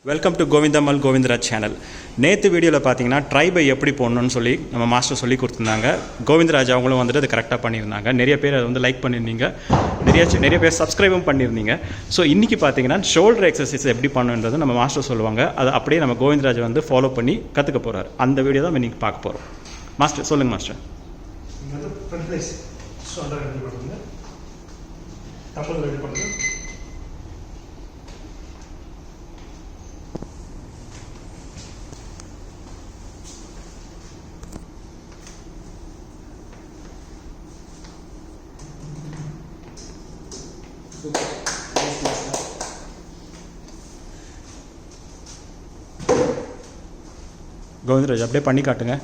Welcome to Govindammal Govindaraj channel. நேற்று வீடியோவில் பார்த்தீங்கன்னா ட்ரைபை எப்படி போடணும்னு சொல்லி நம்ம மாஸ்டர் சொல்லி கொடுத்துருந்தாங்க. கோவிந்தராஜ் அவங்களும் வந்துட்டு அது கரெக்டாக பண்ணியிருந்தாங்க. நிறைய பேர் அதை வந்து லைக் பண்ணியிருந்தீங்க, நிறைய பேர் சப்ஸ்கிரைபும் பண்ணியிருந்தீங்க. ஸோ இன்றைக்கி பார்த்தீங்கன்னா ஷோல்டர் எக்ஸசைஸ் எப்படி பண்ணணுன்றது நம்ம மாஸ்டர் சொல்லுவாங்க. அதை அப்படியே நம்ம கோவிந்தராஜ் வந்து ஃபாலோ பண்ணி கற்றுக்க போகிறார். அந்த வீடியோ தான் இன்றைக்கி பார்க்க போகிறோம். மாஸ்டர் சொல்லுங்கள் மாஸ்டர். கோவிந்தராஜ் அப்படியே பண்ணி காட்டுங்க.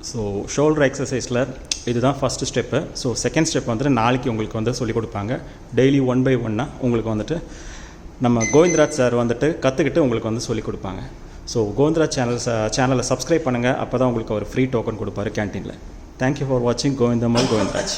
ஸோ ஷோல்டர் எக்ஸசைஸில் இதுதான் first step. So second step வந்துட்டு நாளைக்கு உங்களுக்கு வந்து சொல்லிக் கொடுப்பாங்க. டெய்லி 1 by 1 உங்களுக்கு வந்துட்டு நம்ம கோவிந்தராஜ் சார் வந்துட்டு கற்றுக்கிட்டு உங்களுக்கு வந்து சொல்லிக் கொடுப்பாங்க. ஸோ கோவிந்தராஜ் சேனலை சப்ஸ்கிரைப் பண்ணுங்கள். அப்போ தான் உங்களுக்கு ஒரு ஃப்ரீ டோக்கன் கொடுப்பாரு கேன்டீனில். தேங்க்யூ ஃபார் வாட்சிங் கோவிந்தம்மல் கோவிந்தராஜ்.